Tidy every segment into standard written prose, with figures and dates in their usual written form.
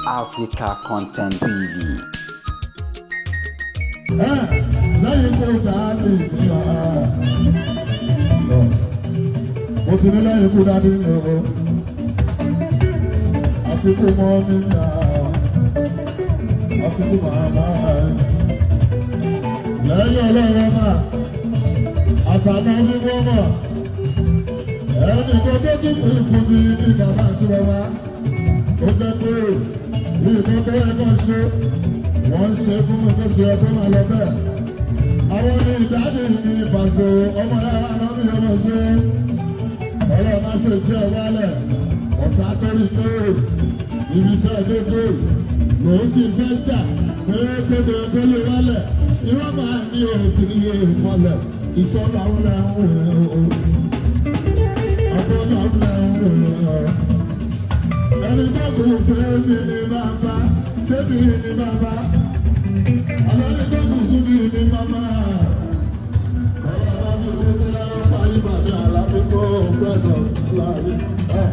Africa Content TV. Lẹ́yìn tó dáadé ìgbéra mo ti ní lẹ́yìn kú dáadé ìgbéra àti kú mọ́ mi nà àti kú màmá lẹ́yìn ọlọ́run náà àtàná ní wọ́n mọ̀ ẹnì kan tó tún kú fún mi ní bàbá àti bàbá ó jẹ́ pé ìtọ́ tó yẹ kó ṣe wọ́n ṣe fún mi tó ṣe ẹgbẹ́ máa lọ bẹ́ẹ̀. Àwọn ní ìdájì ní ìbàṣẹ ọmọ yàrá náà ní ọmọ ṣe ọ̀rọ̀ máa ṣe jẹ́ wálẹ̀ ọ̀tá torí pé ibi tí ẹ dé pé lòun ti fẹ́ jà pé kéde tó lè wálẹ̀ irọ́ máa ní òsì iye ìmọ̀lẹ̀ ìṣọ́nà àwọn ẹ̀hún ọ̀gbọ́n àwọn ẹ̀hún ẹni tó kù fẹ́ mi ní bàbá tẹ́mi ní bàbá alẹ́ tó kù fún mi ní bàbá ọ̀rọ̀ àbájú tó ti lọ́wọ́ parí bàbá àlàbí tó pẹ̀sọ̀ láàrin ẹ̀.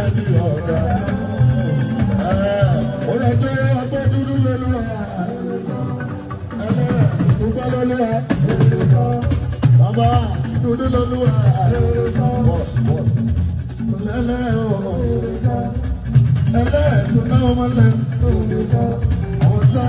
ẹni ọ̀gá. Ó lọ tó ọgbẹ́ dúdú lóluwà. Dúpẹ́ lóluwà. Bàbá dúdú lóluwà. Lẹ́lẹ́ o. Ẹlẹ́ tó náà wọ́n lẹ́. Ọ̀sá.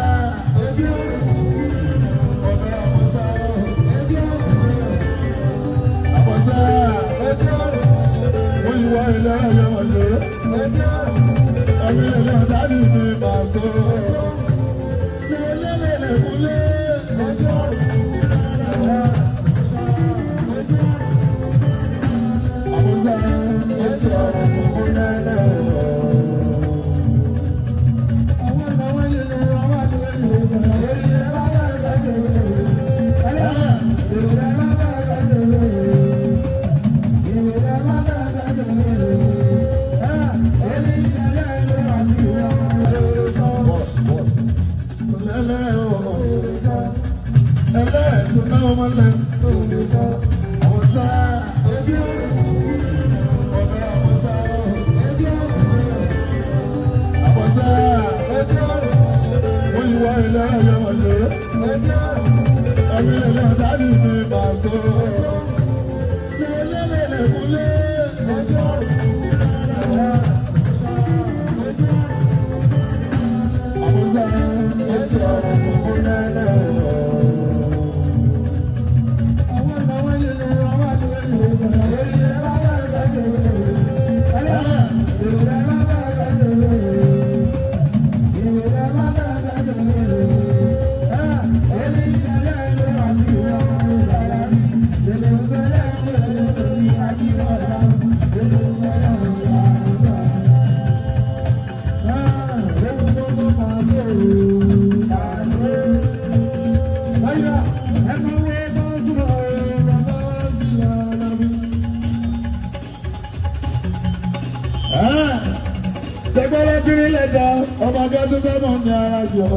Ọmọdé tó fẹ́ mọ̀ ní ara jọ.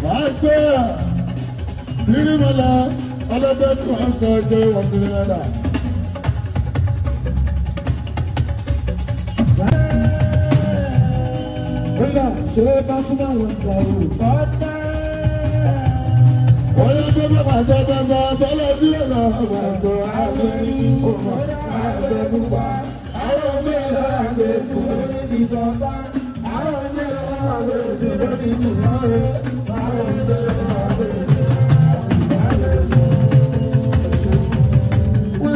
Máa gbé bírí mọ́lá ọlọ́gbẹ́ tó ń sọ ọjọ́ ìwọ̀n sí rẹ̀dà. Nígbà ṣe bá súnmọ́ àwọn ìgbà òru. Oyè tó bá pàṣẹ gbọ́ngàn bọ́lá sí ọ̀nà ọ̀gbà sọ àwọn ènìyàn ọ̀gbà àṣẹ púpà. Àwọn ọmọ ìlú àgbẹ̀ fún ìjọba. Àwọn ọmọ ìlú àgbẹ̀ fún ìjọba.